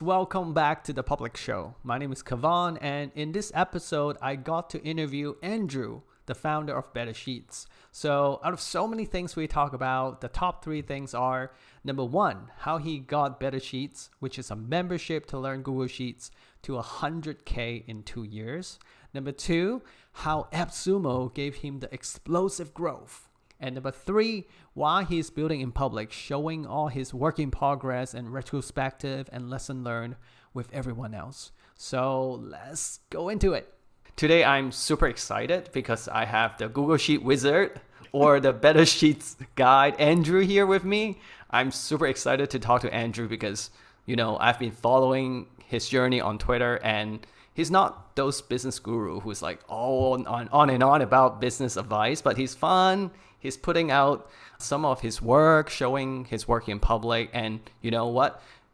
Welcome back to the public show. My name is Kavan, and in this episode, I got to interview Andrew, the founder of Better Sheets. So, out of so many things we talk about, the top three things are number one, how he got Better Sheets, which is a membership to learn Google Sheets, to 100K in 2 years. Number two, how AppSumo gave him the explosive growth. And number three, why he's building in public, showing all his work in progress and retrospective and lesson learned with everyone else. So let's go into it. Today I'm super excited because I have the Google Sheet wizard or the Better Sheets guide, Andrew, here with me. I'm super excited to talk to Andrew because, I've been following his journey on Twitter, and he's not those business guru who's like on and on about business advice, but he's fun. He's putting out some of his work, showing his work in public, and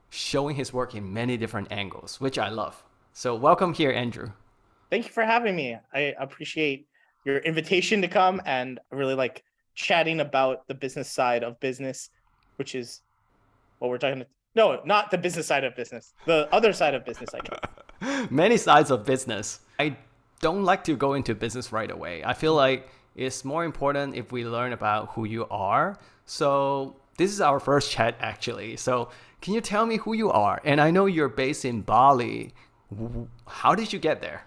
showing his work in many different angles, which I love. So welcome here, Andrew. Thank you for having me. I appreciate your invitation to come, and I really like chatting about the business side of business, which is what we're talking about. No, not the business side of business. The other side of business, I guess. Many sides of business. I don't like to go into business right away. I feel like it's more important if we learn about who you are. So this is our first chat, actually. So can you tell me who you are? And I know you're based in Bali. How did you get there?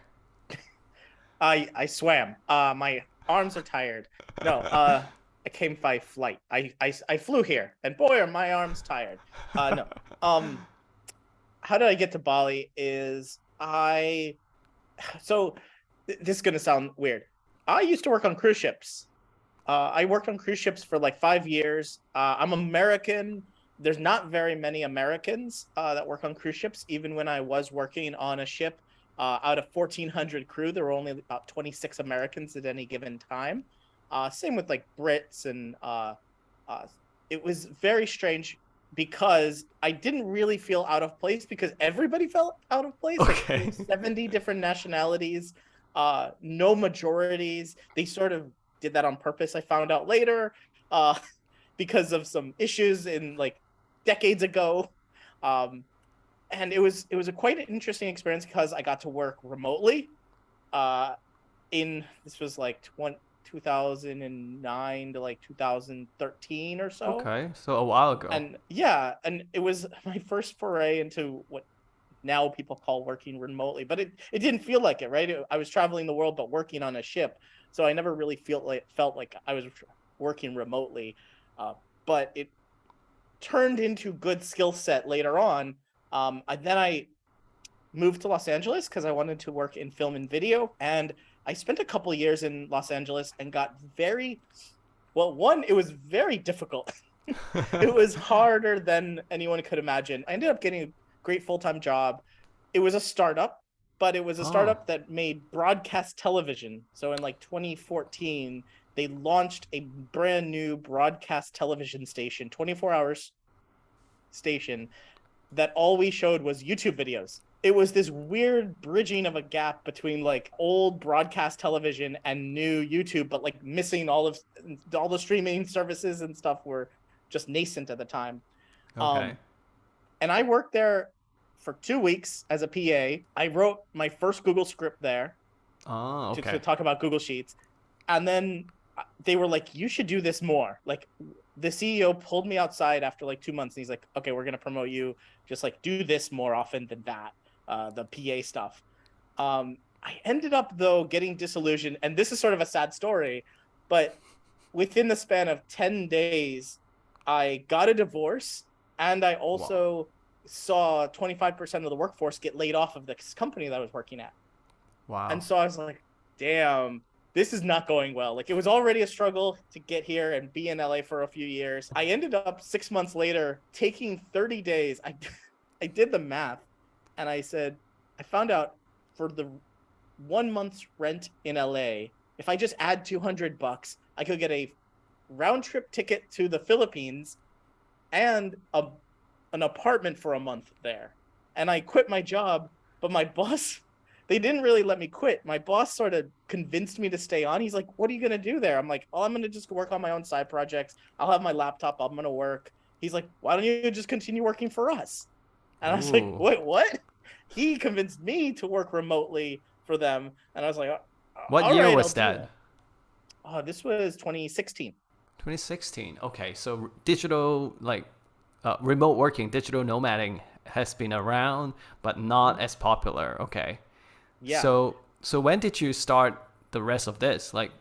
I swam. My arms are tired. No, I came by flight. I flew here, and boy, are my arms tired. No. How did I get to Bali? This is gonna sound weird. I used to work on cruise ships. I worked on cruise ships for like 5 years. I'm American. There's not very many Americans that work on cruise ships. Even when I was working on a ship, out of 1,400 crew, there were only about 26 Americans at any given time. Same with like Brits, and it was very strange because I didn't really feel out of place because everybody felt out of place. Okay. Like 70 different nationalities. No majorities. They sort of did that on purpose, I found out later, because of some issues in like decades ago. And it was a quite an interesting experience because I got to work remotely. This was like 2009 to like 2013 or so. Okay, so a while ago. And yeah, and it was my first foray into what now people call working remotely, but it didn't feel like it, right? I was traveling the world, but working on a ship. So I never really felt like I was working remotely, but it turned into good skill set later on. Then I moved to Los Angeles because I wanted to work in film and video, and I spent a couple years in Los Angeles and got it was very difficult. It was harder than anyone could imagine. I ended up getting a great full-time job. It was a startup, but it was a startup that made broadcast television. So in like 2014, they launched a brand new broadcast television station, 24 hours station, that all we showed was YouTube videos. It was this weird bridging of a gap between like old broadcast television and new YouTube, but like missing all the streaming services and stuff were just nascent at the time. Okay. And I worked there for 2 weeks as a PA. I wrote my first Google script there to talk about Google Sheets. And then they were like, you should do this more. Like the CEO pulled me outside after like 2 months, and he's like, okay, we're going to promote you. Just like do this more often than that, the PA stuff. I ended up, though, getting disillusioned. And this is sort of a sad story, but within the span of 10 days, I got a divorce, and I also saw 25% of the workforce get laid off of this company that I was working at. Wow. And so I was like, damn, this is not going well. Like, it was already a struggle to get here and be in LA for a few years. I ended up 6 months later taking 30 days. I did the math, and I said, I found out for the 1 month's rent in LA, if I just add $200, I could get a round trip ticket to the Philippines and an apartment for a month there. And I quit my job, but my boss, they didn't really let me quit. My boss sort of convinced me to stay on. He's like, what are you going to do there? I'm like, oh, I'm going to just work on my own side projects. I'll have my laptop. I'm going to work. He's like, why don't you just continue working for us? And I was like, Ooh. wait, what? He convinced me to work remotely for them. And I was like, What all year right, I'll was do that? that. Oh, this was 2016. 2016. Okay, so digital, like remote working, digital nomading has been around, but Mhm. not as popular. Okay. Yeah. So when did you start the rest of this, like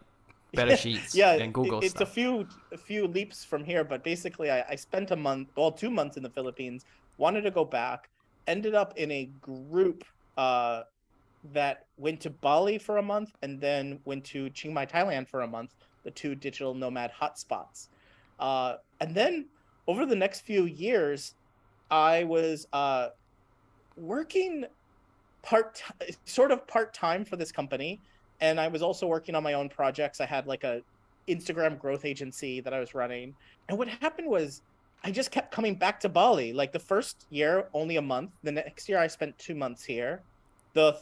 Better Sheets Yeah, and Google it's a stuff? few leaps from here, but basically I spent a month, well, 2 months in the Philippines, wanted to go back, ended up in a group uh that went to Bali for a month and then went to Chiang Mai, Thailand for a month, the two digital nomad hotspots. And then over the next few years, I was working sort of part time for this company, and I was also working on my own projects. I had like a Instagram growth agency that I was running, and what happened was I just kept coming back to Bali. Like the first year, only a month. The next year, I spent 2 months here. The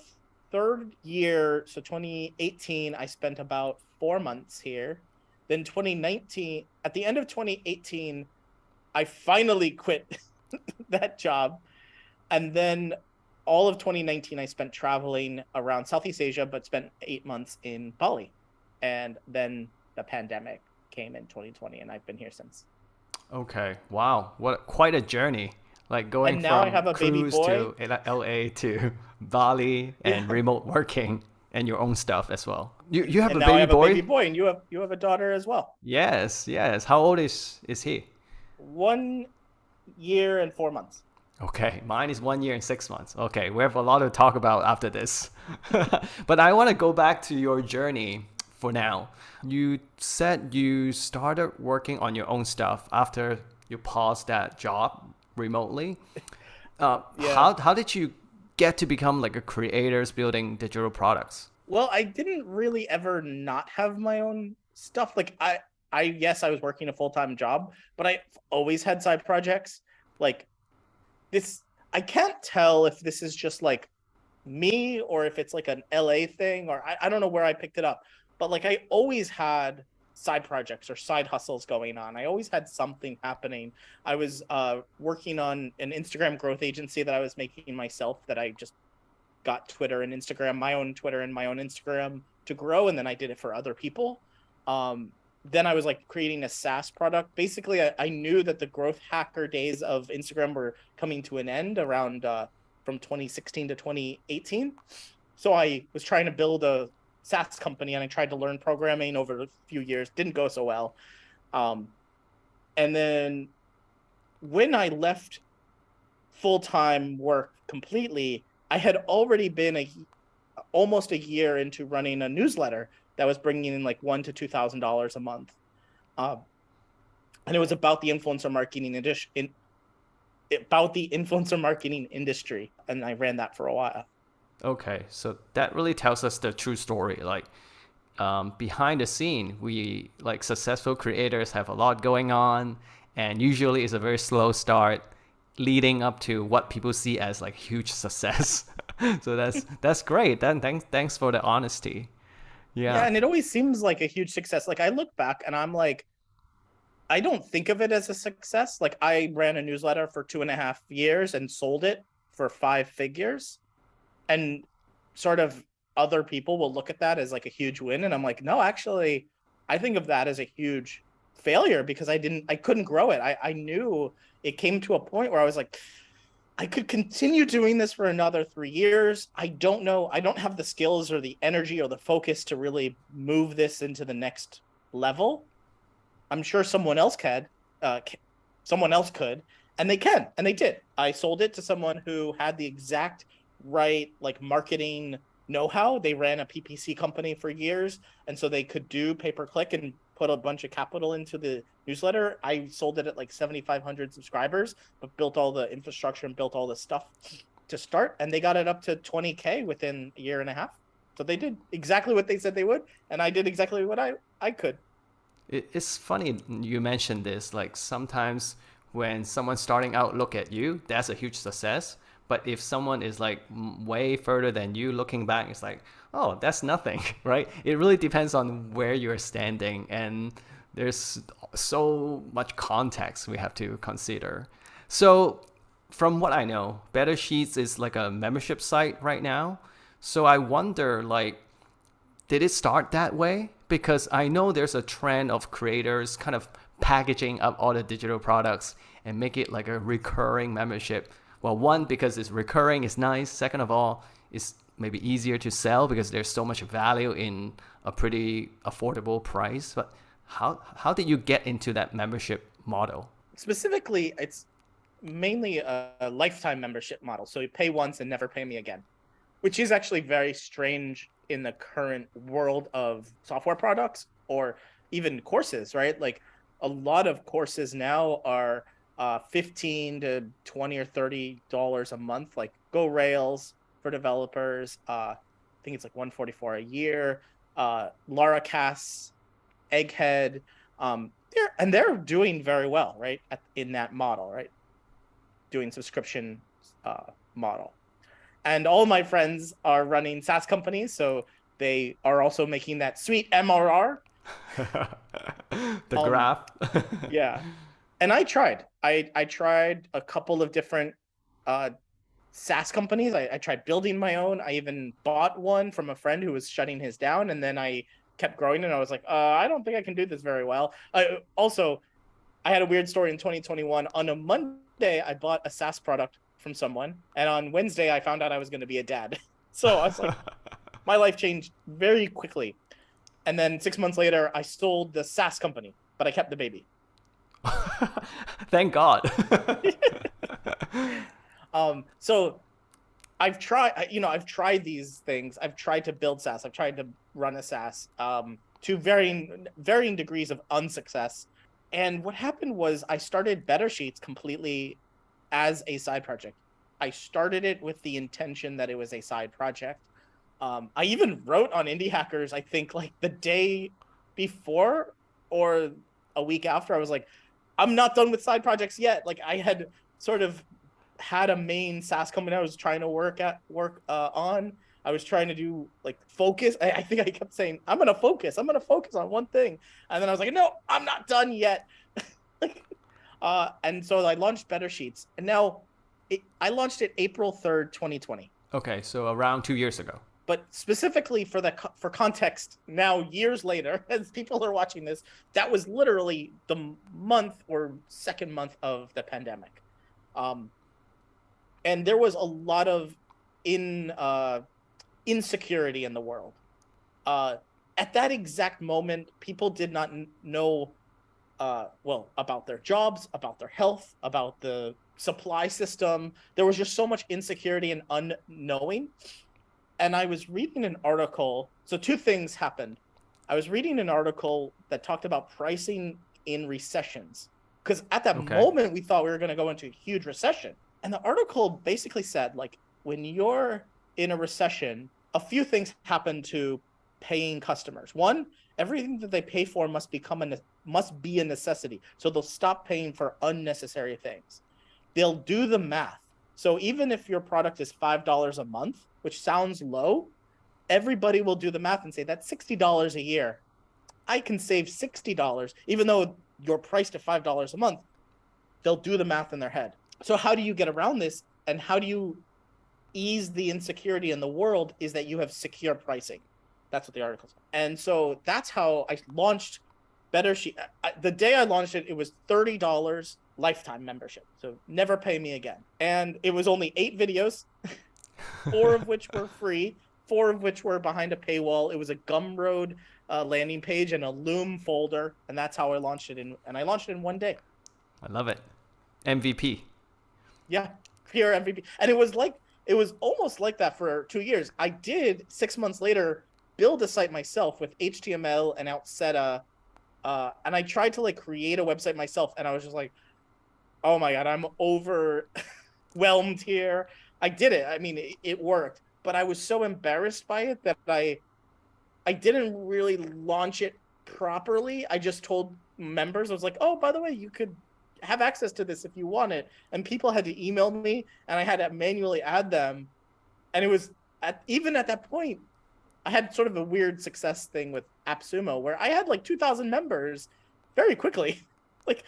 third year, so 2018, I spent about 4 months here. Then 2019, at the end of 2018, I finally quit that job, and then all of 2019 I spent traveling around Southeast Asia, but spent 8 months in Bali. And then the pandemic came in 2020, and I've been here since. Okay. Wow. Quite a journey. Like going And now I from have a baby cruise boy. to LA to Bali and Yeah. remote working and your own stuff as well. You have And a now I baby have a baby boy? boy, and you have a daughter as well. Yes, yes. How old is he? 1 year and 4 months. Okay, mine is 1 year and 6 months. Okay, we have a lot to talk about after this. But I want to go back to your journey for now. You said you started working on your own stuff after you paused that job remotely. Yeah. How did you get to become like a creators building digital products? Well, I didn't really ever not have my own stuff. Like I yes, I was working a full-time job, but I always had side projects. Like this, I can't tell if this is just like me or if it's like an LA thing, or I don't know where I picked it up. But like I always had side projects or side hustles going on. I always had something happening. I was working on an Instagram growth agency that I was making myself, that I just got Twitter and Instagram, my own Twitter and my own Instagram to grow, and then I did it for other people. Then I was like creating a SaaS product. Basically, I knew that the growth hacker days of Instagram were coming to an end around from 2016 to 2018. So I was trying to build a SaaS company, and I tried to learn programming over a few years. Didn't go so well. Um, and then when I left full-time work completely, I had already been almost a year into running a newsletter that was bringing in like $1,000 to $2,000 a month, uh, and it was about the influencer marketing about the influencer marketing industry, and I ran that for a while. Okay, so that really tells us the true story. Like behind the scene, we like successful creators have a lot going on, and usually it's a very slow start, leading up to what people see as like huge success. So that's great. Then thanks for the honesty. Yeah, Yeah. and it always seems like a huge success. Like I look back and I'm like, I don't think of it as a success. Like I ran a newsletter for 2.5 years and sold it for 5 figures, and sort of other people will look at that as like a huge win, and I'm like, no, actually I think of that as a huge failure, because I couldn't grow it. I knew it came to a point where I was like, I could continue doing this for another 3 years. I don't know, I don't have the skills or the energy or the focus to really move this into the next level. I'm sure uh, someone else could, and they can, and they did. I sold it to someone who had the exact right like marketing know-how. They ran a PPC company for years, and so they could do pay-per-click and put a bunch of capital into the newsletter. I sold it at like 7,500 subscribers, but built all the infrastructure and built all the stuff to start, and they got it up to 20K within a year and a half. So they did exactly what they said they would, and I did exactly what I could. It's funny you mentioned this. Like sometimes when someone's starting out look at you, that's a huge success. But if someone is like way further than you looking back, it's like, oh, that's nothing, right? It really depends on where you're standing, and there's so much context we have to consider. So from what I know, Better Sheets is like a membership site right now. So I wonder, like, did it start that way? Because I know there's a trend of creators kind of packaging up all the digital products and make it like a recurring membership. Well, one, because it's recurring, is nice. Second of all, it's maybe easier to sell because there's so much value in a pretty affordable price. But how did you get into that membership model? Specifically, it's mainly a lifetime membership model. So you pay once and never pay me again, which is actually very strange in the current world of software products or even courses, right? Like a lot of courses now are 15 to 20 or $30 a month, like Go Rails for developers. I think it's like 144 a year. Laracast, Egghead, they're doing very well, right? In that model, right? Doing subscription model. And all my friends are running SaaS companies, so they are also making that sweet MRR. The graph. Yeah. And I tried. I tried a couple of different SaaS companies. I tried building my own. I even bought one from a friend who was shutting his down, and then I kept growing and I was like, I don't think I can do this very well. I had a weird story in 2021. On a Monday, I bought a SaaS product from someone, and on Wednesday, I found out I was going to be a dad. So I was like, my life changed very quickly. And then 6 months later, I sold the SaaS company, but I kept the baby. Thank God. So I've tried these things. I've tried to build SaaS. I've tried to run a SaaS to varying degrees of unsuccess. And what happened was I started Better Sheets completely as a side project. I started it with the intention that it was a side project. I even wrote on Indie Hackers, I think like the day before or a week after. I was like, I'm not done with side projects yet. Like I had sort of had a main SaaS company I was trying to work on. I was trying to do like focus. I think I kept saying, I'm going to focus on one thing. And then I was like, no, I'm not done yet. And so I launched Better Sheets. And now I launched it April 3rd, 2020. Okay, so around 2 years ago. But specifically for context, now years later, as people are watching this, that was literally the month or second month of the pandemic. And there was a lot of insecurity in the world. At that exact moment, people did not know about their jobs, about their health, about the supply system. There was just so much insecurity and unknowing. And I was reading an article. So two things happened. I was reading an article that talked about pricing in recessions. Because at that moment, we thought we were going to go into a huge recession. And the article basically said, like, when you're in a recession, a few things happen to paying customers. One, everything that they pay for must be a necessity. So they'll stop paying for unnecessary things. They'll do the math. So even if your product is $5 a month, which sounds low, everybody will do the math and say that's $60 a year. I can save $60, even though you're priced at $5 a month. They'll do the math in their head. So how do you get around this? And how do you ease the insecurity in the world is that you have secure pricing. That's what the article said. And so that's how I launched Better Sheet. The day I launched it, it was $30 lifetime membership. So never pay me again. And it was only 8 videos, 4 of which were free, 4 of which were behind a paywall. It was a Gumroad landing page and a Loom folder. And that's how I launched it. And I launched it in one day. I love it. MVP. Yeah, pure MVP. And it was almost like that for 2 years. I did 6 months later build a site myself with HTML and Outseta. And I tried to like create a website myself. And I was just like, oh my God, I'm overwhelmed here. I did it. I mean, it worked. But I was so embarrassed by it that I didn't really launch it properly. I just told members, I was like, oh, by the way, you could have access to this if you want it. And people had to email me and I had to manually add them. And it was even at that point, I had sort of a weird success thing with AppSumo where I had like 2,000 members very quickly, like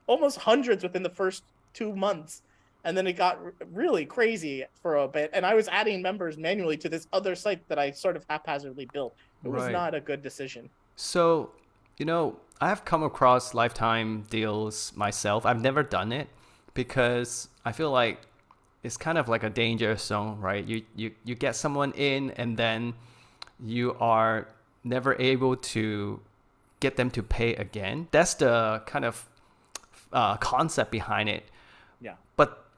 almost hundreds within the first 2 months. And then it got really crazy for a bit. And I was adding members manually to this other site that I sort of haphazardly built. It was Right. not a good decision. So, I have come across lifetime deals myself. I've never done it because I feel like it's kind of like a danger zone, right? You get someone in and then you are never able to get them to pay again. That's the kind of concept behind it. Yeah.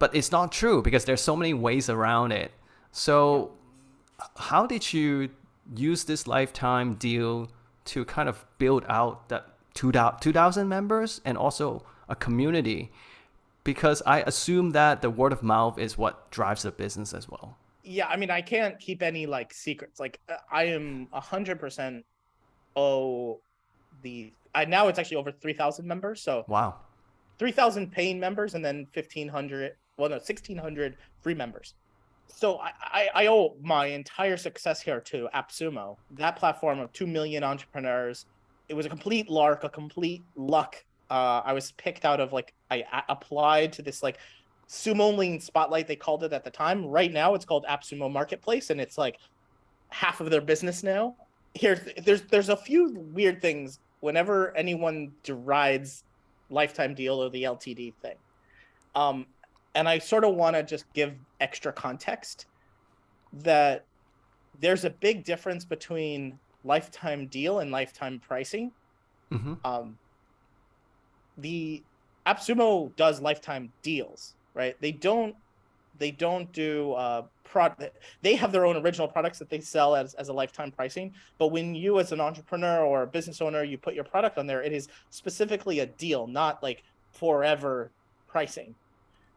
But it's not true because there's so many ways around it. Yeah. So how did you use this lifetime deal to kind of build out that 2,000 members and also a community? Because I assume that the word of mouth is what drives the business as well. Yeah. I mean, I can't keep any like secrets. Like I am 100% oh now it's actually over 3,000 members. So Wow. 3,000 paying members and then 1,600 free members. So I owe my entire success here to AppSumo, that platform of 2 million entrepreneurs. It was a complete lark, a complete luck. I was picked out of I applied to this like Sumo Lean Spotlight, they called it at the time. Right now it's called AppSumo Marketplace, and it's like half of their business now. There's a few weird things whenever anyone derides lifetime deal or the LTD thing. And I sort of want to just give extra context that there's a big difference between lifetime deal and lifetime pricing. Mm-hmm. The AppSumo does lifetime deals, right? They don't do product. They have their own original products that they sell as a lifetime pricing. But when you as an entrepreneur or a business owner, you put your product on there, it is specifically a deal, not like forever pricing.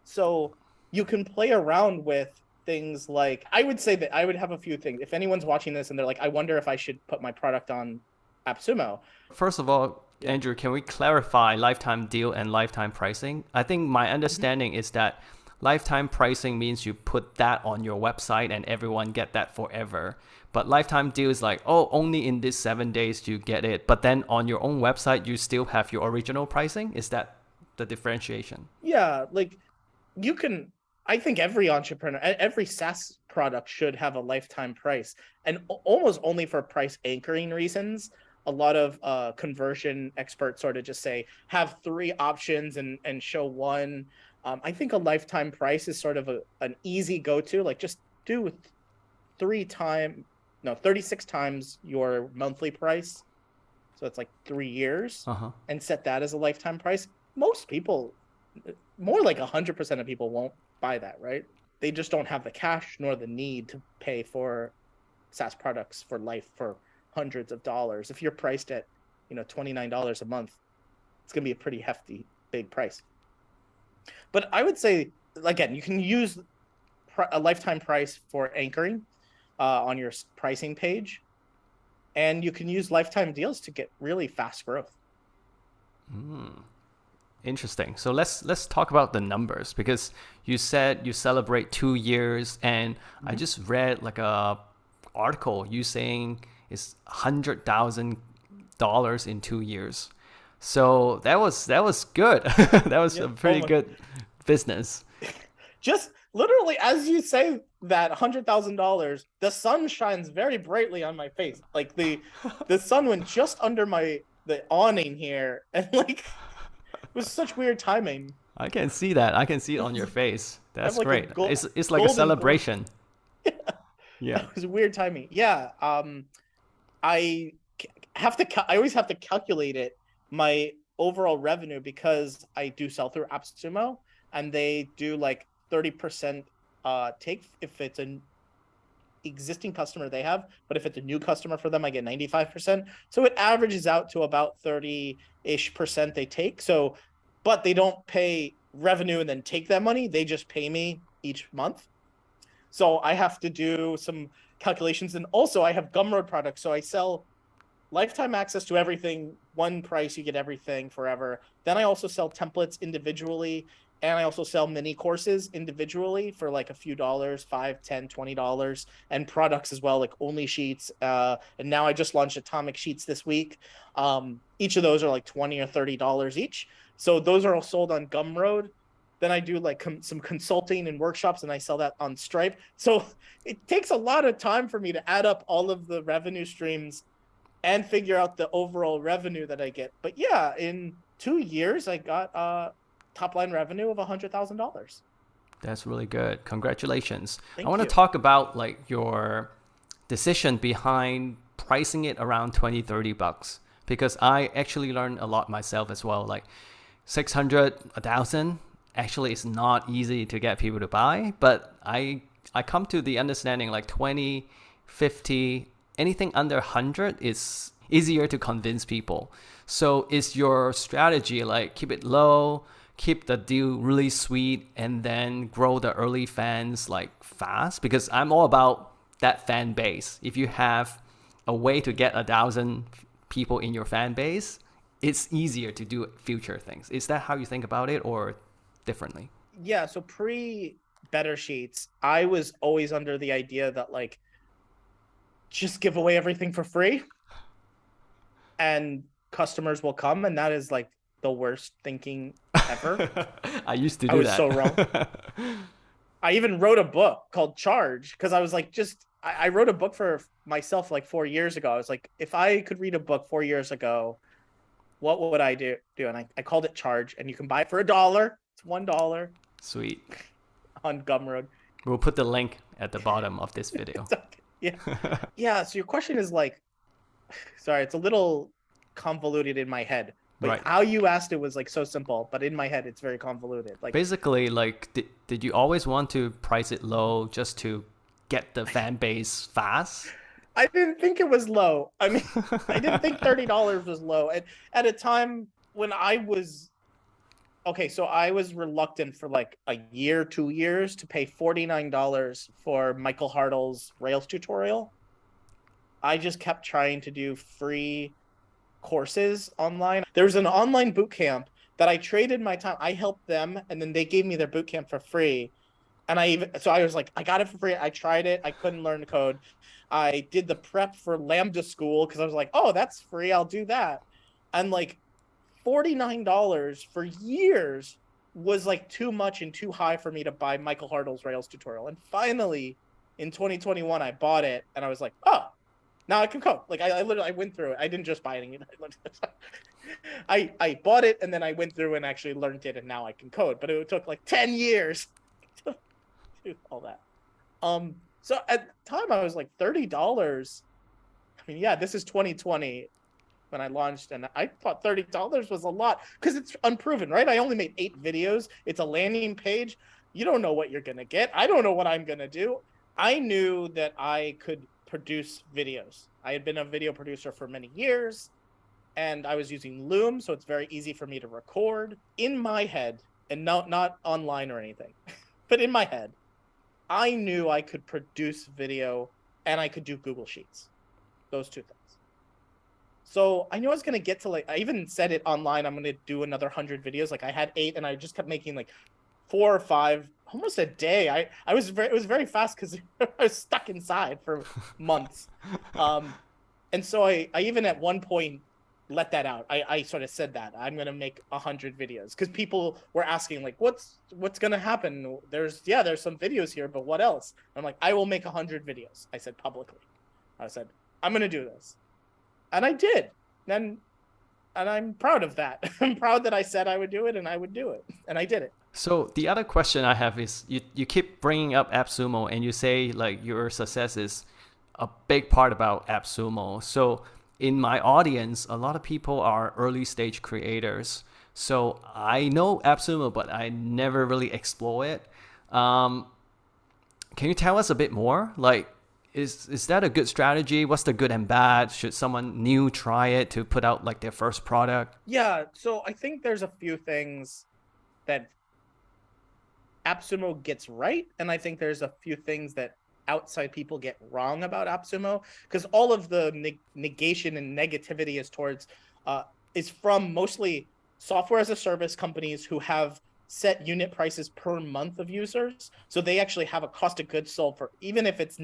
So you can play around with things like, I would say that I would have a few things. If anyone's watching this and they're like, I wonder if I should put my product on AppSumo. First of all, Andrew, can we clarify lifetime deal and lifetime pricing? I think my understanding is that lifetime pricing means you put that on your website and everyone get that forever. But lifetime deal is like, oh, only in these 7 days you get it. But then on your own website, you still have your original pricing. Is that the differentiation? Yeah, like I think every entrepreneur, every SaaS product should have a lifetime price, and almost only for price anchoring reasons. A lot of conversion experts sort of just say have 3 options and show one. I think a lifetime price is sort of an easy go-to. Like just do 36 times your monthly price. So it's like 3 years, and set that as a lifetime price. Most people, more like 100% of people won't buy that, right? They just don't have the cash nor the need to pay for SaaS products for life for hundreds of dollars. If you're priced at, $29 a month, it's going to be a pretty hefty, big price. But I would say, again, you can use a lifetime price for anchoring on your pricing page, and you can use lifetime deals to get really fast growth. Interesting. So let's talk about the numbers, because you said you celebrate 2 years, and I just read like a article you saying it's $100,000 in 2 years. So that was good. That was a pretty good business. Just literally, as you say that $100,000, the sun shines very brightly on my face. Like the sun went just under the awning here, and like. It was such weird timing. I can see that. I can see it on your face. That's like great. It's like a celebration. Yeah. It was weird timing. Yeah. I always have to calculate it, my overall revenue, because I do sell through AppSumo, and they do like 30% take if it's an existing customer they have, but if it's a new customer for them, I get 95%. So it averages out to about 30-ish% they take. So, but they don't pay revenue and then take that money. They just pay me each month. So I have to do some calculations. And also I have Gumroad products. So I sell lifetime access to everything, one price, you get everything forever. Then I also sell templates individually. And I also sell mini courses individually for like a few dollars, $5, $10, $20, and products as well, like Only Sheets. And now I just launched Atomic Sheets this week. Each of those are like $20 or $30 each. So those are all sold on Gumroad. Then I do like some consulting and workshops, and I sell that on Stripe. So it takes a lot of time for me to add up all of the revenue streams and figure out the overall revenue that I get. But yeah, in 2 years, I got top line revenue of $100,000. That's really good. Congratulations. Thank I want to you. talk about like your decision behind pricing it around 20, $30, because I actually learned a lot myself as well. Like 600, 1,000 actually is not easy to get people to buy, but I come to the understanding like 20, 50, anything under 100 is easier to convince people. So is your strategy like keep it low, keep the deal really sweet, and then grow the early fans like fast? Because I'm all about that fan base. If you have a way to get 1,000 people in your fan base, it's easier to do future things. Is that how you think about it, or differently? Yeah, so pre Better Sheets, I was always under the idea that like just give away everything for free and customers will come, and that is like the worst thinking ever. I used to I do was that. so wrong. I even wrote a book called Charge because I was like, I wrote a book for myself like 4 years ago. I was like, if I could read a book 4 years ago, what would I do? And I called it Charge, and you can buy it for $1. It's $1 Sweet. on Gumroad. We'll put the link at the bottom of this video. Yeah. Yeah. So your question is like, sorry, it's a little convoluted in my head. But Right. how you asked it was like so simple, but in my head it's very convoluted. Like Basically, like, did you always want to price it low just to get the fan base fast? I didn't think it was low. I mean, I didn't think $30 was low. At a time when I was okay, so I was reluctant for like a year, 2 years to pay $49 for Michael Hartle's Rails tutorial. I just kept trying to do free courses online. There was an online boot camp that I traded my time. I helped them, and then they gave me their boot camp for free. And I was like, I got it for free. I tried it. I couldn't learn the code. I did the prep for Lambda School because I was like, oh, that's free. I'll do that. And like $49 for years was like too much and too high for me to buy Michael Hartle's Rails tutorial. And finally, in 2021, I bought it, and I was like, oh, now I can code. Like I literally went through it. I didn't just buy it. I bought it, and then I went through and actually learned it, and now I can code. But it took like 10 years to do all that. So at the time I was like $30. I mean, yeah, this is 2020 when I launched, and I thought $30 was a lot because it's unproven, right? I only made 8 videos. It's a landing page. You don't know what you're gonna get. I don't know what I'm gonna do. I knew that I could produce videos. I had been a video producer for many years, and I was using Loom, so it's very easy for me to record. In my head, and not online or anything, but in my head, I knew I could produce video and I could do Google Sheets. Those two things. So I knew I was going to get to like, I even said it online, I'm going to do another 100 videos. Like I had 8, and I just kept making like 4 or 5 almost a day. It was very fast because I was stuck inside for months. And so I even at one point let that out. I sort of said that I'm going to make 100 videos because people were asking like, what's going to happen? There's some videos here, but what else? I'm like, I will make 100 videos. I said publicly. I said, I'm going to do this. And I did. And I'm proud of that. I'm proud that I said I would do it, and I would do it. And I did it. So the other question I have is you keep bringing up AppSumo, and you say like your success is a big part about AppSumo. So in my audience, a lot of people are early stage creators. So I know AppSumo, but I never really explore it. Can you tell us a bit more? Like, is that a good strategy? What's the good and bad? Should someone new try it to put out like their first product? Yeah, so I think there's a few things that AppSumo gets right, and I think there's a few things that outside people get wrong about AppSumo, because all of the negation and negativity is from mostly software as a service companies who have set unit prices per month of users. So they actually have a cost of goods sold for even if it's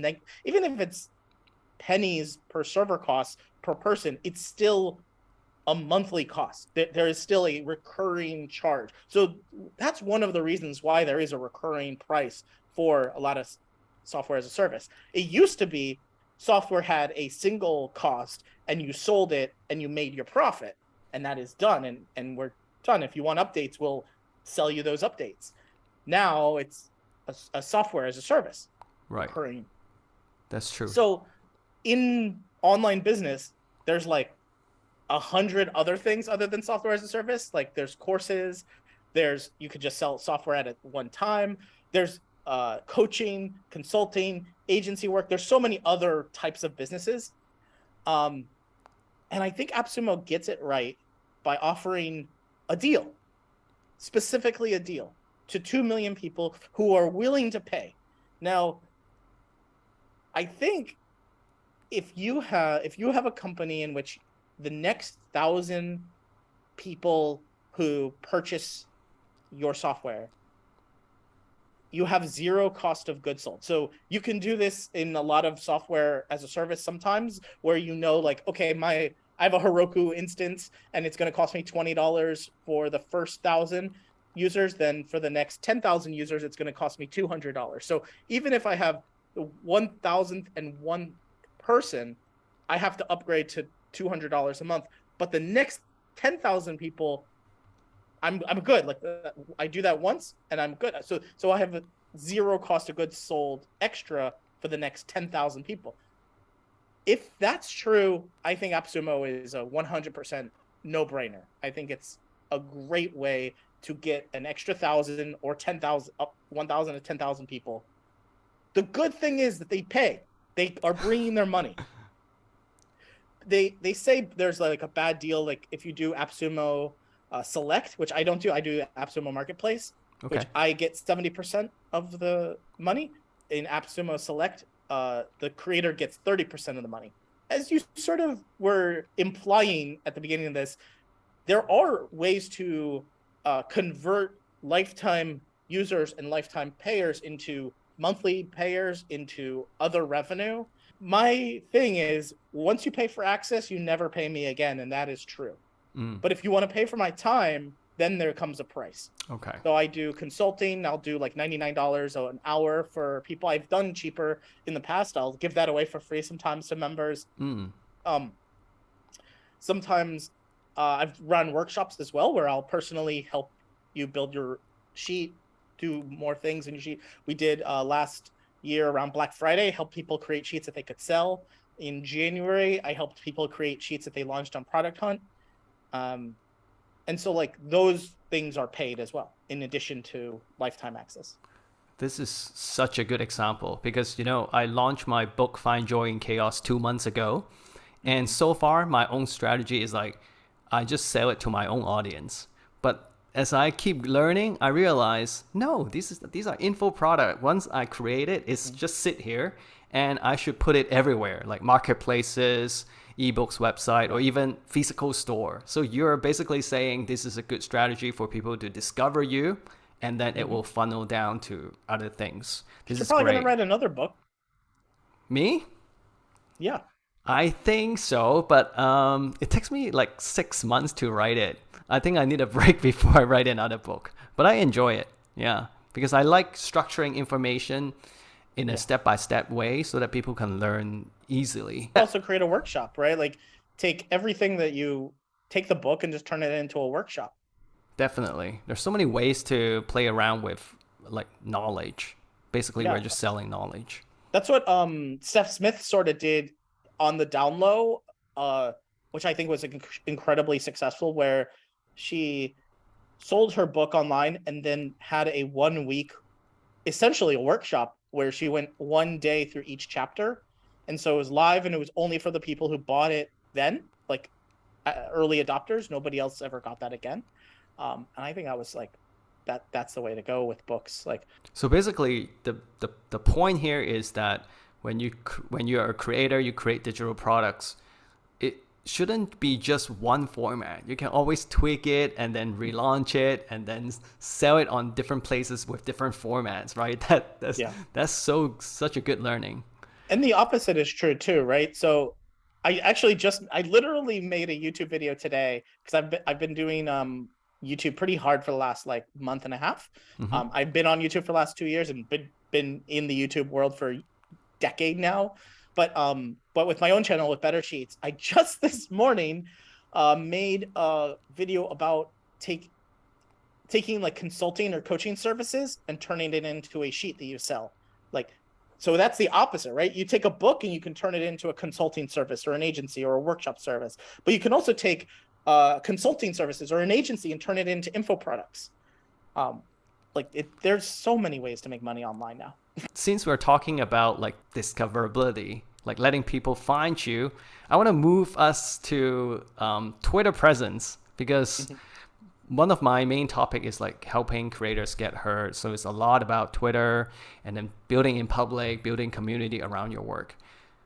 pennies per server cost per person, it's still a monthly cost. There is still a recurring charge. So that's one of the reasons why there is a recurring price for a lot of software as a service. It used to be software had a single cost and you sold it and you made your profit, and that is done. And we're done. If you want updates, we'll sell you those updates. Now it's a software as a service. Right. Recurring. That's true. So in online business, there's like 100 other things other than software as a service. Like there's courses, you could just sell software at one time. There's coaching, consulting, agency work. There's so many other types of businesses. And I think AppSumo gets it right by offering a deal, specifically a deal to 2 million people who are willing to pay. Now, I think if you have a company in which the next 1,000 people who purchase your software, you have zero cost of goods sold. So you can do this in a lot of software as a service sometimes, where like, okay, I have a Heroku instance and it's going to cost me $20 for the first 1,000 users. Then for the next 10,000 users, it's going to cost me $200. So even if I have the 1,001 person, I have to upgrade to $200 a month. But the next 10,000 people, I'm good. Like I do that once and I'm good. So I have a zero cost of goods sold extra for the next 10,000 people. If that's true, I think AppSumo is a 100% no-brainer. I think it's a great way to get an extra 1,000 or 10,000, up 1,000 to 10,000 people. The good thing is that they pay. They are bringing their money. They say there's like a bad deal, like if you do AppSumo Select, which I don't do. I do AppSumo Marketplace, which I get 70% of the money. In AppSumo Select, the creator gets 30% of the money. As you sort of were implying at the beginning of this, there are ways to convert lifetime users and lifetime payers into monthly payers, into other revenue. My thing is, once you pay for access, you never pay me again, and that is true. But if you want to pay for my time, then there comes a price. Okay. So I do consulting. I'll do like $99 an hour for people. I've done cheaper in the past. I'll give that away for free sometimes to members. Sometimes I've run workshops as well where I'll personally help you build your sheet, do more things in your sheet. We did last year around Black Friday, help people create sheets that they could sell. In January, I helped people create sheets that they launched on Product Hunt. And so like those things are paid as well, in addition to lifetime access. This is such a good example because, I launched my book, Find Joy in Chaos, 2 months ago. And so far, my own strategy is like, I just sell it to my own audience. But as I keep learning, I realize, no, these are info product. Once I create it, it's just sit here and I should put it everywhere, like marketplaces, ebooks website, or even physical store. So you're basically saying this is a good strategy for people to discover you, and then it will funnel down to other things. This is probably great. Gonna write another book. Me? Yeah. I think so, but it takes me like 6 months to write it. I think I need a break before I write another book. But I enjoy it, yeah, because I like structuring information in a step-by-step way so that people can learn easily. Also create a workshop, right? Like take the book and just turn it into a workshop. Definitely. There's so many ways to play around with like knowledge. Basically, we're just selling knowledge. That's what Steph Smith sort of did on the down low, which I think was incredibly successful, where she sold her book online and then had a 1 week, essentially a workshop, where she went 1 day through each chapter. And so it was live, and it was only for the people who bought it then, like early adopters. Nobody else ever got that again. And I think I was like, that's the way to go with books. Like, so basically the point here is that when you're a creator, you create digital products, it shouldn't be just one format. You can always tweak it and then relaunch it and then sell it on different places with different formats, right? That's such a good learning. And the opposite is true too, right? So I literally made a YouTube video today because I've been doing YouTube pretty hard for the last like month and a half. Mm-hmm. I've been on YouTube for the last 2 years and been in the YouTube world for a decade now. But with my own channel with Better Sheets, I just this morning made a video about taking like consulting or coaching services and turning it into a sheet that you sell. Like, so that's the opposite, right? You take a book and you can turn it into a consulting service or an agency or a workshop service, but you can also take consulting services or an agency and turn it into info products. There's so many ways to make money online now. Since we're talking about like discoverability, like letting people find you, I want to move us to Twitter presence, because one of my main topic is like helping creators get heard. So it's a lot about Twitter and then building in public, building community around your work.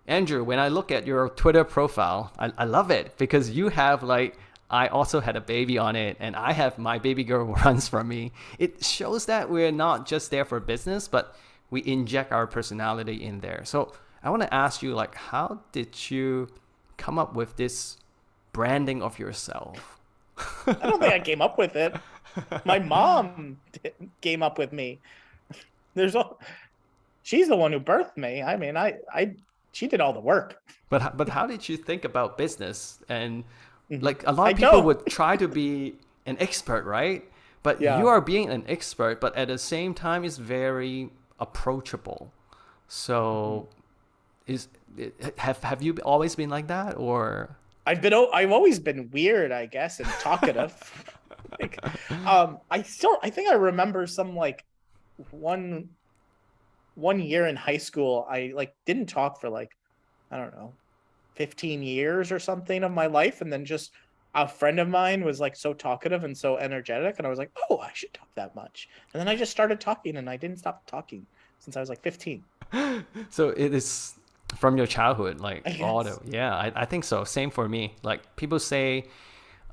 Andrew, when I look at your Twitter profile, I love it because you have like, I also had a baby on it and I have my baby girl who runs for me. It shows that we're not just there for business, but we inject our personality in there. So I want to ask you, like, how did you come up with this branding of yourself? I don't think I came up with it. My mom came up with me. She's the one who birthed me. I mean, she did all the work. But how did you think about business? And like a lot I of people know. would try to be an expert, right? But Yeah. you are being an expert, but at the same time, it's very approachable. So, have you always been like that, or? I've always been weird, I guess, and talkative. I think I remember some like one year in high school, I like didn't talk for like, I don't know, 15 years or something of my life. And then just a friend of mine was like so talkative and so energetic. And I was like, oh, I should talk that much. And then I just started talking and I didn't stop talking since I was like 15. So it is from your childhood, like I all guess. the, yeah, I think so. Same for me. Like people say,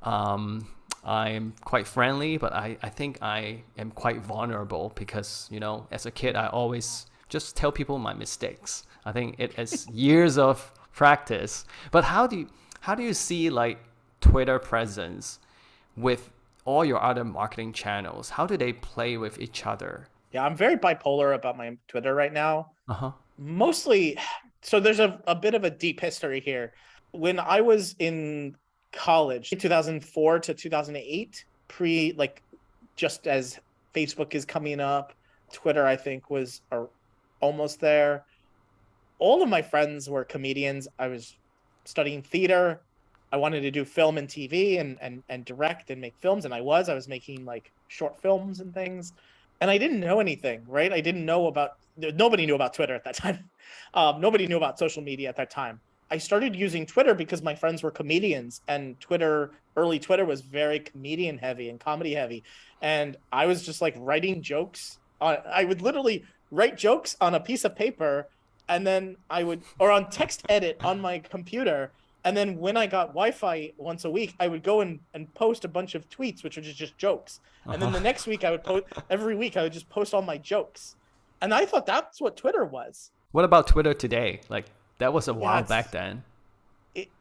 I'm quite friendly, but I think I am quite vulnerable because, you know, as a kid, I always just tell people my mistakes. I think it is years of practice. But how do you see like Twitter presence with all your other marketing channels? How do they play with each other? Yeah, I'm very bipolar about my Twitter right now. Uh-huh. Mostly, so there's a bit of a deep history here. When I was in college, 2004 to 2008, just as Facebook is coming up, Twitter, I think, was almost there. All of my friends were comedians. I was studying theater. I wanted to do film and TV and direct and make films. And I was making like short films and things. And I didn't know anything, right? Nobody knew about Twitter at that time. Nobody knew about social media at that time. I started using Twitter because my friends were comedians, and early Twitter was very comedian heavy and comedy heavy. And I was just like writing jokes. I would literally write jokes on a piece of paper, and then or on text edit on my computer. And then when I got Wi-Fi once a week, I would go and post a bunch of tweets, which were just jokes. And then the next week every week I would just post all my jokes. And I thought that's what Twitter was. What about Twitter today? Like that was a while Yeah, back then.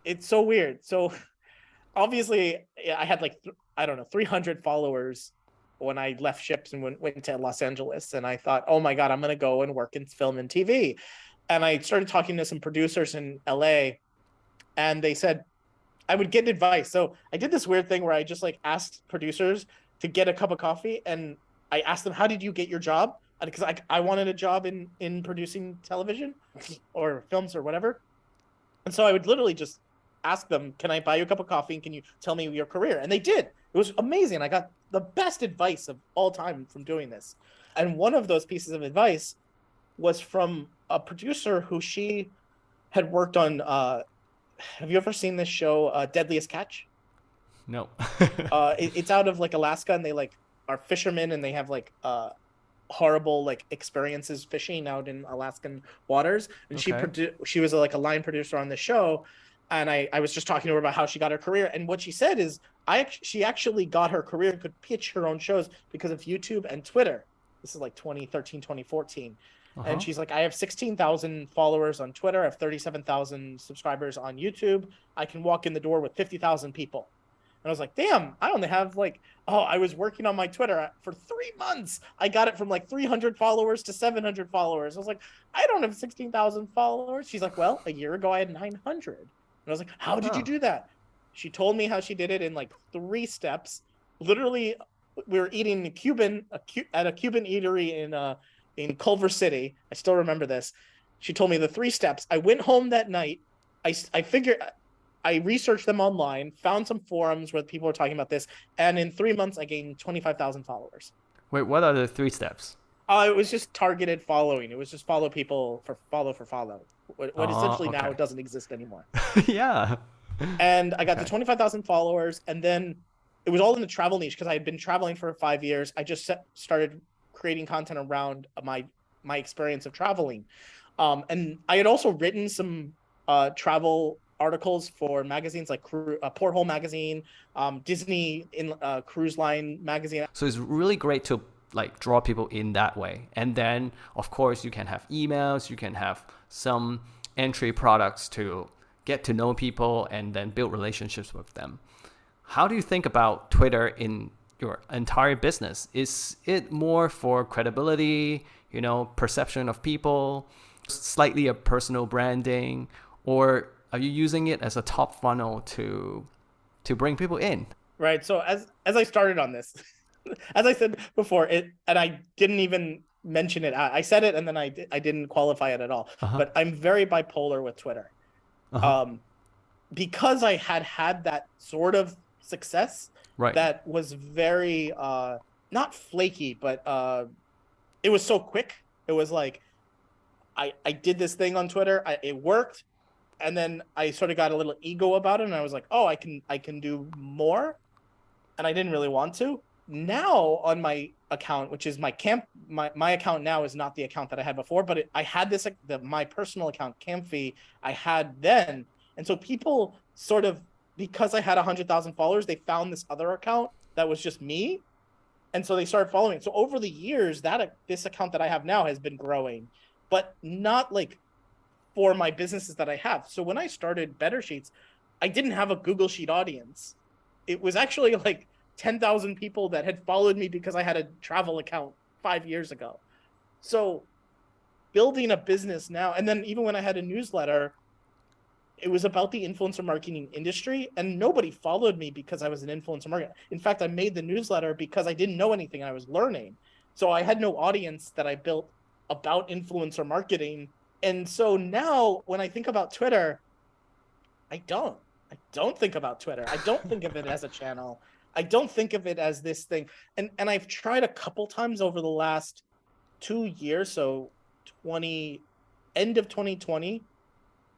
It's so weird. So obviously I had like, I don't know, 300 followers when I left ships and went to Los Angeles. And I thought, oh my God, I'm going to go and work in film and TV. And I started talking to some producers in LA, and they said I would get advice. So I did this weird thing where I just like asked producers to get a cup of coffee, and I asked them, how did you get your job? Because I wanted a job in producing television or films or whatever. And so I would literally just ask them, can I buy you a cup of coffee and can you tell me your career? And they did. It was amazing. I got the best advice of all time from doing this. And one of those pieces of advice was from a producer who she had worked on. Have you ever seen this show, Deadliest Catch? No. It's out of like Alaska, and they like are fishermen, and they have like horrible like experiences fishing out in Alaskan waters. And Okay. she was like a line producer on the show, and I was just talking to her about how she got her career. And what she said is she actually got her career, could pitch her own shows because of YouTube and Twitter. This is like 2013, 2014. And Uh-huh. she's like, I have 16,000 followers on Twitter. I have 37,000 subscribers on YouTube. I can walk in the door with 50,000 people. And I was like, damn, I only have like, oh, I was working on my Twitter for 3 months. I got it from like 300 followers to 700 followers. I was like, I don't have 16,000 followers. She's like, well, a year ago I had 900. And I was like, how did you Oh. do that? She told me how she did it in like 3 steps. Literally, we were eating at a Cuban eatery in Culver City. I still remember this. She told me the 3 steps. I went home that night. I figured I researched them online, found some forums where people were talking about this, and in 3 months I gained 25,000 followers. Wait, what are the 3 steps? It was just targeted following. It was just follow people for follow. What essentially now Okay. it doesn't exist anymore. Yeah. And I got to Okay. 25,000 followers, and then it was all in the travel niche because I had been traveling for 5 years. I just started creating content around my experience of traveling, and I had also written some travel articles for magazines like Porthole magazine, Disney in Cruise Line magazine. So it's really great to like draw people in that way. And then of course you can have emails, you can have some entry products to get to know people and then build relationships with them. How do you think about Twitter in your entire business? Is it more for credibility, perception of people, slightly a personal branding, or are you using it as a top funnel to bring people in? Right. So as I started on this, as I said before, and I didn't even mention it. I said it and then I didn't qualify it at all. Uh-huh. But I'm very bipolar with Twitter. Uh-huh. Um, because I had that sort of success Right. that was very not flaky, but it was so quick. It was like I did this thing on Twitter, it worked, and then I sort of got a little ego about it, and I was like, oh, I can do more, and I didn't really want to. Now on my account, which is my account now is not the account that I had before, but I had my personal account, Kamphey, I had then. And so people sort of, because I had 100,000 followers, they found this other account that was just me. And so they started following. So over the years, this account that I have now has been growing, but not like for my businesses that I have. So when I started Better Sheets, I didn't have a Google Sheet audience. It was actually like 10,000 people that had followed me because I had a travel account 5 years ago. So building a business now, and then even when I had a newsletter, it was about the influencer marketing industry, and nobody followed me because I was an influencer marketer. In fact, I made the newsletter because I didn't know anything. I was learning. So I had no audience that I built about influencer marketing. And so now when I think about Twitter, I don't think about Twitter. I don't think of it as a channel. I don't think of it as this thing. And I've tried a couple times over the last 2 years, so end of 2020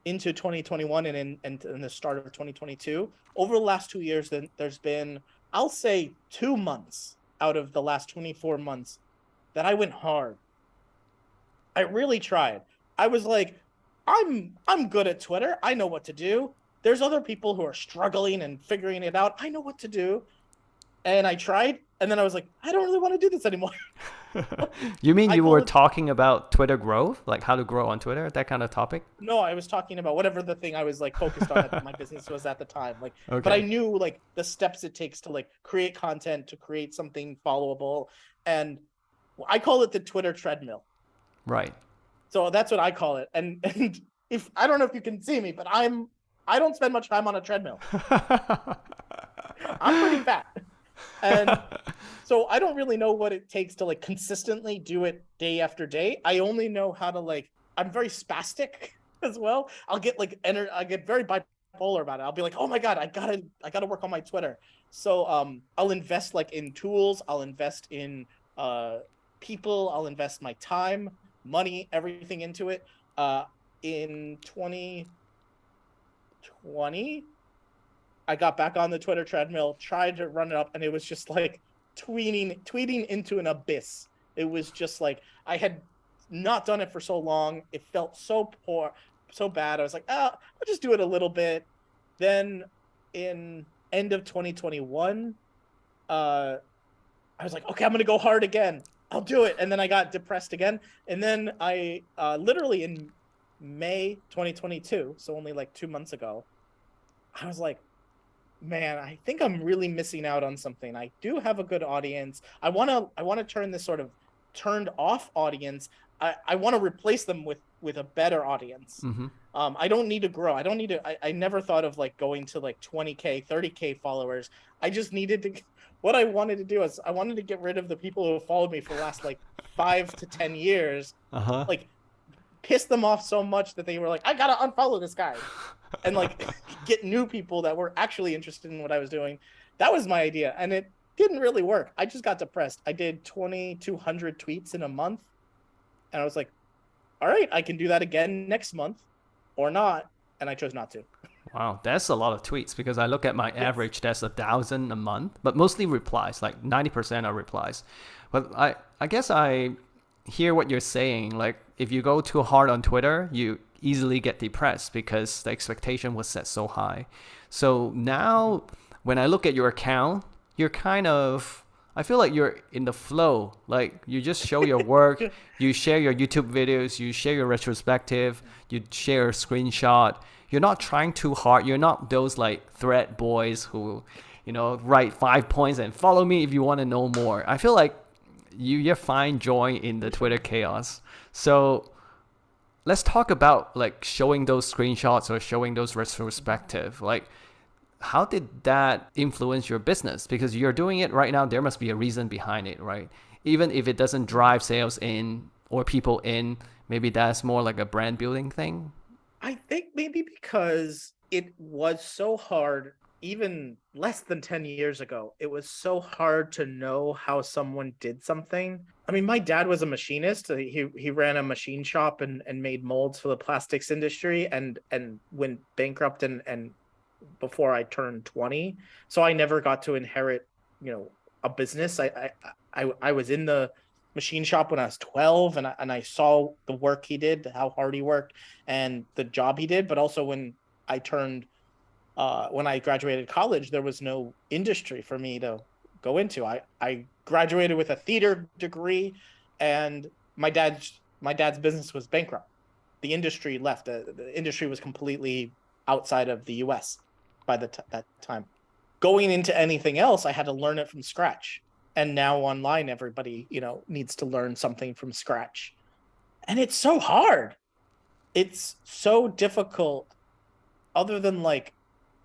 into 2021 and in the start of 2022. Over the last 2 years, then there's been, I'll say, 2 months out of the last 24 months that I went hard. I really tried. I was like, I'm good at Twitter. I know what to do. There's other people who are struggling and figuring it out. I know what to do. And I tried, and then I was like, I don't really want to do this anymore. You mean I you call were it talking about Twitter growth, like how to grow on Twitter, that kind of topic? No, I was talking about whatever the thing I was like focused on at my business was at the time. Like, but I Okay. knew like the steps it takes to like create content, to create something followable. And I call it the Twitter treadmill. Right. So that's what I call it. And if I don't know if you can see me, but I don't spend much time on a treadmill. I'm pretty fat. And so I don't really know what it takes to like consistently do it day after day. I only know how to I'm very spastic as well. I get very bipolar about it. I'll be like, oh my God, I gotta work on my Twitter. So I'll invest like in tools, I'll invest in people, I'll invest my time, money, everything into it. In 2020, I got back on the Twitter treadmill, tried to run it up, and it was just like tweeting into an abyss. It was just like I had not done it for so long. It felt so poor, so bad. I was like, I'll just do it a little bit. Then in end of 2021, I was like, okay, I'm gonna go hard again. I'll do it. And then I got depressed again. And then I literally in May 2022, so only like 2 months ago, I was like, man, I think I'm really missing out on something. I do have a good audience. I want to turn this sort of turned off audience. I want to replace them with a better audience. Mm-hmm. I don't need to grow. I don't need to, I never thought of like going to like 20K, 30K followers. I just needed to, what I wanted to do is I wanted to get rid of the people who followed me for the last like 5 to 10 years. Uh-huh. Like piss them off so much that they were like, I gotta unfollow this guy. And like get new people that were actually interested in what I was doing. That was my idea. And it didn't really work. I just got depressed. I did 2,200 tweets in a month. And I was like, all right, I can do that again next month or not. And I chose not to. Wow, that's a lot of tweets, because I look at my average, that's 1,000 a month, but mostly replies, like 90% are replies. But I guess I hear what you're saying. Like if you go too hard on Twitter, you easily get depressed because the expectation was set so high. So now when I look at your account, you're kind of, I feel like you're in the flow. Like you just show your work, you share your YouTube videos, you share your retrospective, you share a screenshot. You're not trying too hard. You're not those like thread boys who, write 5 points and follow me if you want to know more. I feel like you find joy in the Twitter chaos. So let's talk about like showing those screenshots or showing those retrospective. Like, how did that influence your business? Because you're doing it right now, there must be a reason behind it, right? Even if it doesn't drive sales in or people in, maybe that's more like a brand building thing. I think maybe because it was so hard, even less than 10 years ago, it was so hard to know how someone did something. I mean, my dad was a machinist. He ran a machine shop and made molds for the plastics industry and went bankrupt and before I turned 20. So I never got to inherit, a business. I was in the machine shop when I was 12 and I saw the work he did, how hard he worked and the job he did. But also when I graduated college, there was no industry for me to go into. I graduated with a theater degree and my dad's business was bankrupt. The industry left. The industry was completely outside of the US by that time. Going into anything else, I had to learn it from scratch. And now online, everybody, needs to learn something from scratch. And it's so hard. It's so difficult. Other than like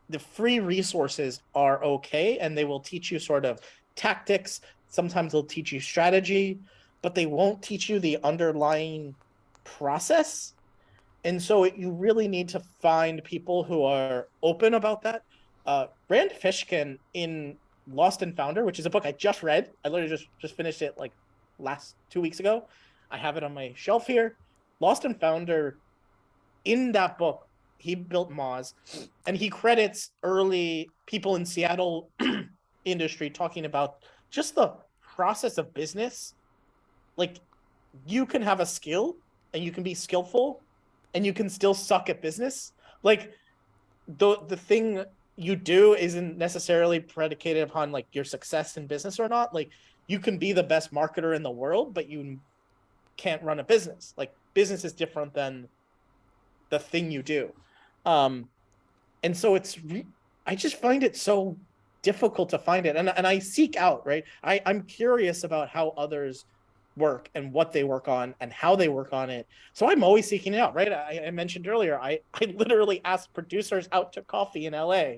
the free resources are okay. And they will teach you sort of tactics. Sometimes they'll teach you strategy, but they won't teach you the underlying process. And so you really need to find people who are open about that. Rand Fishkin in Lost and Founder, which is a book I just read. I literally just finished it like last 2 weeks ago. I have it on my shelf here. Lost and Founder, in that book, he built Moz, and he credits early people in Seattle industry talking about just the process of business. Like you can have a skill and you can be skillful and you can still suck at business. Like the thing you do isn't necessarily predicated upon like your success in business or not. Like you can be the best marketer in the world, but you can't run a business. Like business is different than the thing you do. And so I just find it so difficult to find it. And I seek out, right? I'm curious about how others work and what they work on and how they work on it. So I'm always seeking it out, right? I mentioned earlier, I literally asked producers out to coffee in LA.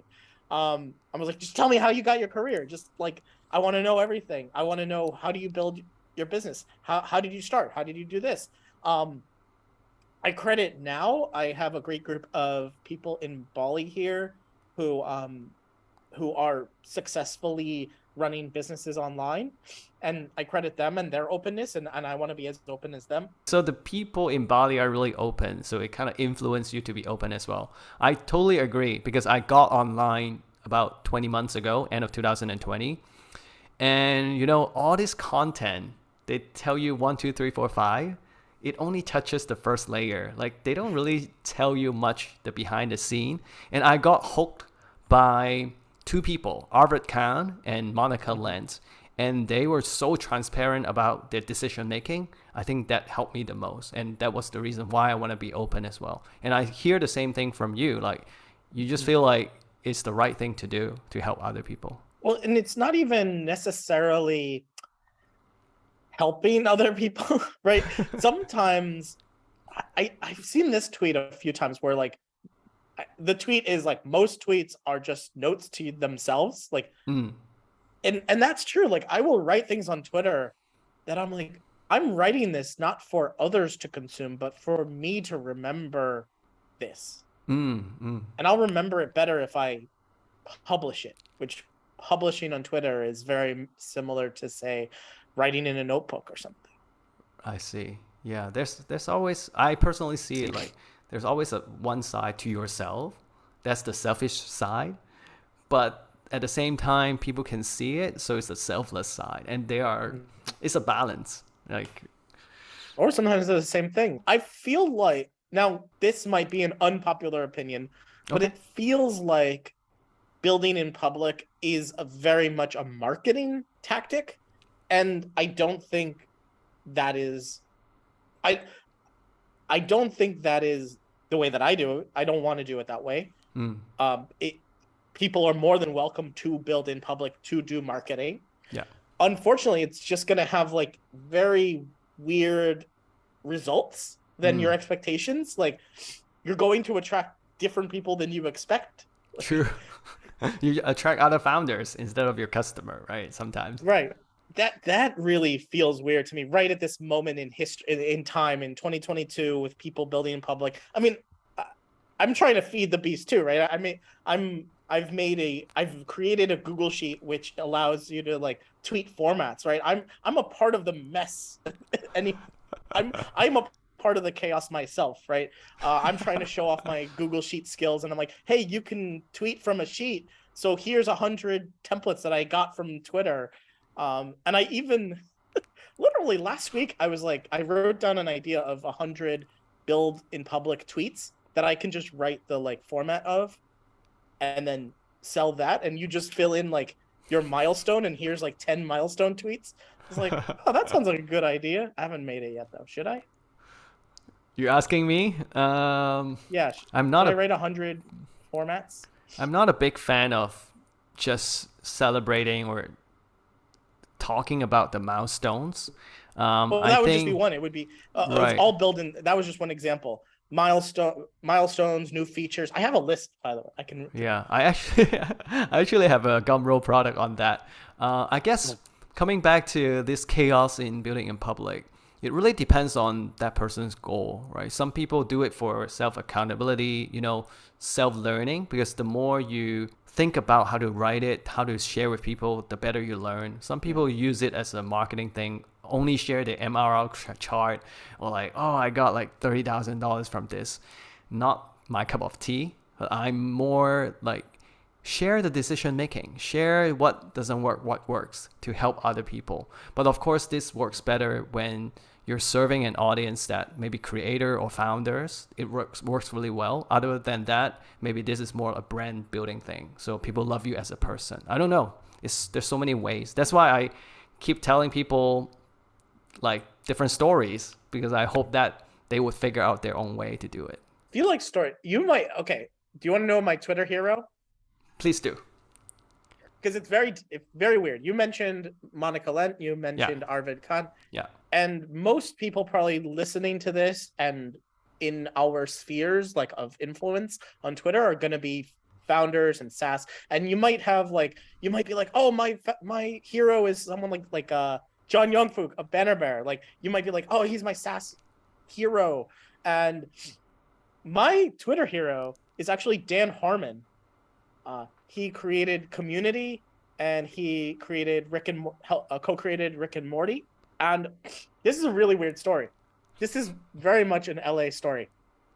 I was like, just tell me how you got your career. Just like, I want to know everything. I want to know, how do you build your business? How did you start? How did you do this? I credit now, I have a great group of people in Bali here who are successfully running businesses online, and I credit them and their openness, and I want to be as open as them. So the people in Bali are really open, so it kind of influenced you to be open as well. I totally agree, because I got online about 20 months ago, end of 2020, and all this content, they tell you 1, 2, 3, 4, 5, it only touches the first layer. Like they don't really tell you much the behind the scene. And I got hooked by two people, Arvid Khan and Monica Lentz. and they were so transparent about their decision making. I think that helped me the most, and that was the reason why I want to be open as well. And I hear the same thing from you, like you just feel like it's the right thing to do to help other people. Well, and it's not even necessarily helping other people, right? Sometimes I've seen this tweet a few times where like the tweet is like most tweets are just notes to themselves, like and that's true. Like I will write things on Twitter that I'm like, I'm writing this not for others to consume, but for me to remember this. And I'll remember it better if I publish it, which publishing on Twitter is very similar to, say, writing in a notebook or something. I see. Yeah, there's always, I personally see it like there's always a one side to yourself. That's the selfish side. But at the same time, people can see it, so it's a selfless side, and it's a balance. Like, or sometimes they're the same thing. I feel like, now this might be an unpopular opinion, but it feels like building in public is very much a marketing tactic, and I don't think that is. I don't think that is the way that I do it. I don't want to do it that way. People are more than welcome to build in public to do marketing. Yeah. Unfortunately, it's just going to have like very weird results than your expectations. Like you're going to attract different people than you expect. True. You attract other founders instead of your customer, right? Sometimes. Right. That really feels weird to me right at this moment in history, in time, in 2022, with people building in public. I mean, I'm trying to feed the beast too, right? I mean, I've created a Google Sheet which allows you to like tweet formats, right? I'm a part of the mess, and I'm a part of the chaos myself, right? I'm trying to show off my Google Sheet skills, and I'm like, hey, you can tweet from a sheet. So here's 100 templates that I got from Twitter. And I even literally last week I was like, I wrote down an idea of 100 build in public tweets that I can just write the like format of and then sell that, and you just fill in like your milestone, and here's like 10 milestone tweets. I was like, oh, that sounds like a good idea. I haven't made it yet though. Should I? You're asking me? Yeah. I'm not. Should I write 100 formats? I'm not a big fan of just celebrating or talking about the milestones. Well, that would just be one. It would be right. It's all built in. That was just one example. Milestones, new features. I have a list, by the way. I can. Yeah, I actually have a Gumroad product on that. I guess coming back to this chaos in building in public, it really depends on that person's goal, right? Some people do it for self-accountability, self-learning, because the more you think about how to write it, how to share with people, the better you learn. Some people use it as a marketing thing, only share the MRR chart, or like, oh, I got like $30,000 from this. Not my cup of tea. I'm more like, share the decision making, share what doesn't work, what works, to help other people. But of course, this works better when you're serving an audience that maybe creator or founders. It works really well. Other than that, maybe this is more a brand building thing, so people love you as a person. I don't know. There's so many ways. That's why I keep telling people like different stories, because I hope that they would figure out their own way to do it. If you like story, you might. Okay. Do you want to know my Twitter hero? Please do. Because it's very weird. You mentioned Monica Lent. You mentioned Arvid Khan. Yeah. And most people probably listening to this and in our spheres like of influence on Twitter are going to be founders and SaaS. And you might be like, oh, my hero is someone like John Youngfook of Banner Bear. Like you might be like, oh, he's my SaaS hero. And my Twitter hero is actually Dan Harmon. He created Community, and he created co-created Rick and Morty. And this is a really weird story. This is very much an LA story.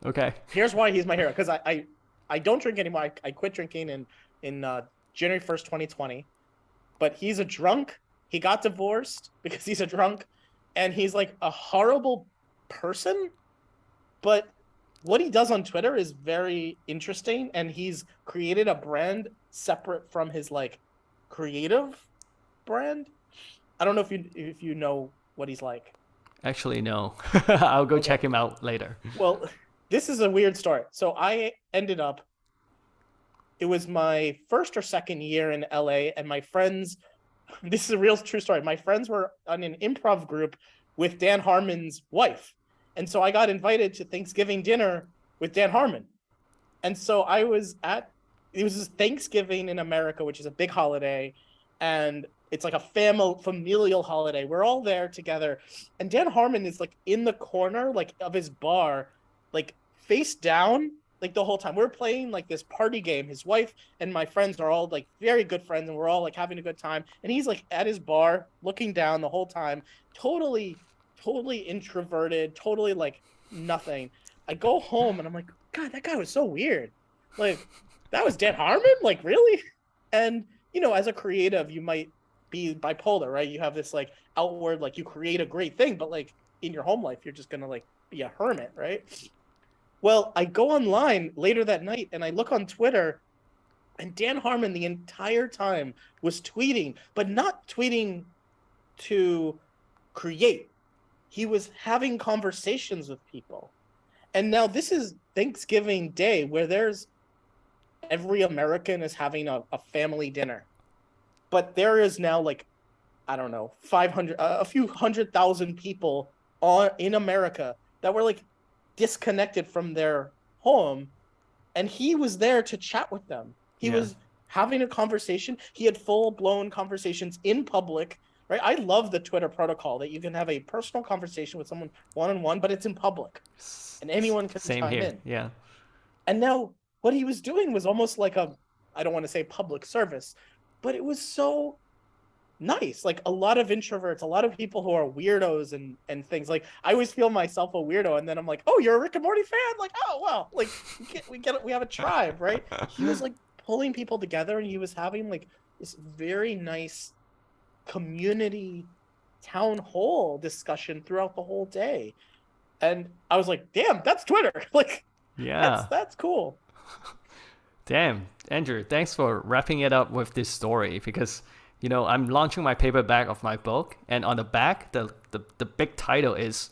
Okay. Here's why he's my hero. Because I don't drink anymore. I quit drinking in January 1st, 2020. But he's a drunk. He got divorced because he's a drunk. And he's like a horrible person. But what he does on Twitter is very interesting. And he's created a brand separate from his like creative brand. I don't know if you know what he's like. Actually, no. I'll go Okay. check him out later. Well, this is a weird story. So I ended up, it was my first or second year in LA, and my friends, this is a real true story. My friends were on an improv group with Dan Harmon's wife. And so I got invited to Thanksgiving dinner with Dan Harmon. And so I was at, it was Thanksgiving in America, which is a big holiday. And it's like a familial holiday. We're all there together. And Dan Harmon is like in the corner, like of his bar, like face down, like the whole time. We're playing like this party game. His wife and my friends are all like very good friends, and we're all like having a good time. And he's like at his bar looking down the whole time, totally, totally introverted, totally like nothing. I go home and I'm like, God, that guy was so weird. Like, that was Dan Harmon? Like, really? And, you know, as a creative, you might be bipolar, right? You have this like outward, like you create a great thing, but like in your home life, you're just gonna like be a hermit, right? Well, I go online later that night and I look on Twitter, and Dan Harmon the entire time was tweeting, but not tweeting to create. He was having conversations with people. And now this is Thanksgiving Day, where there's every American is having a family dinner. But there is now like, I don't know, 500, a few 100,000 people in America that were like disconnected from their home. And he was there to chat with them. He was having a conversation. He had full-blown conversations in public, right? I love the Twitter protocol that you can have a personal conversation with someone one-on-one, but it's in public. And anyone can Same chime here. in. Yeah. And now what he was doing was almost like a, I don't want to say public service, but it was so nice. Like a lot of introverts, a lot of people who are weirdos and things. Like I always feel myself a weirdo, and then I'm like, oh, you're a Rick and Morty fan? Like, oh well, like we have a tribe, right? He was like pulling people together, and he was having like this very nice community town hall discussion throughout the whole day. And I was like, damn, that's Twitter. Like, Yeah. that's cool. Damn, Andrew, thanks for wrapping it up with this story because, you know, I'm launching my paperback of my book, and on the back, the big title is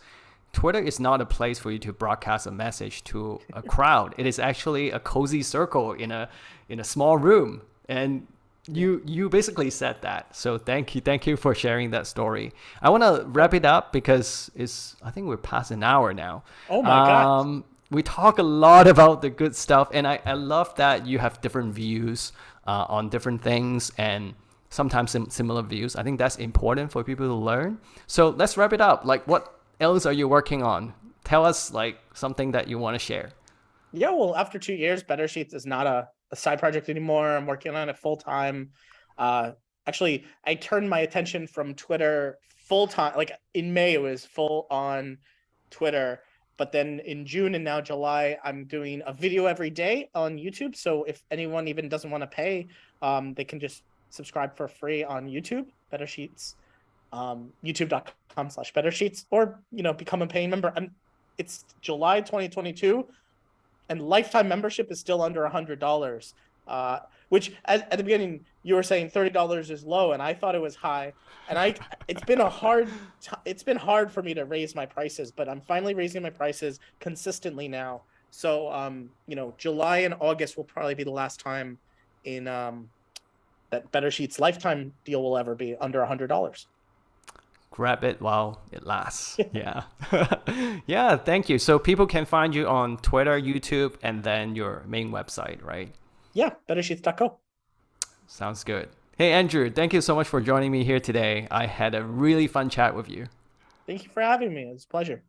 Twitter is not a place for you to broadcast a message to a crowd. It is actually a cozy circle in a small room. And you basically said that. So thank you for sharing that story. I want to wrap it up because I think we're past an hour now. Oh my God. We talk a lot about the good stuff, and I love that you have different views on different things and sometimes similar views. I think that's important for people to learn. So let's wrap it up. Like, what else are you working on? Tell us like something that you want to share. Yeah, well, after 2 years, Better Sheets is not a side project anymore. I'm working on it full time. Actually, I turned my attention from Twitter full time. Like in May, it was full on Twitter. But then in June and now July, I'm doing a video every day on YouTube. So if anyone even doesn't want to pay, they can just subscribe for free on YouTube, Better Sheets, youtube.com/Better Sheets, or, you know, become a paying member. It's July 2022, and lifetime membership is still under $100. Which at the beginning you were saying $30 is low, and I thought it was high. And it's been hard for me to raise my prices, but I'm finally raising my prices consistently now. So you know, July and August will probably be the last time in that Better Sheets lifetime deal will ever be under $100. Grab it while it lasts. Yeah. Yeah, thank you. So people can find you on Twitter, YouTube, and then your main website, right? Yeah, bettersheets.co. Sounds good. Hey, Andrew, thank you so much for joining me here today. I had a really fun chat with you. Thank you for having me. It was a pleasure.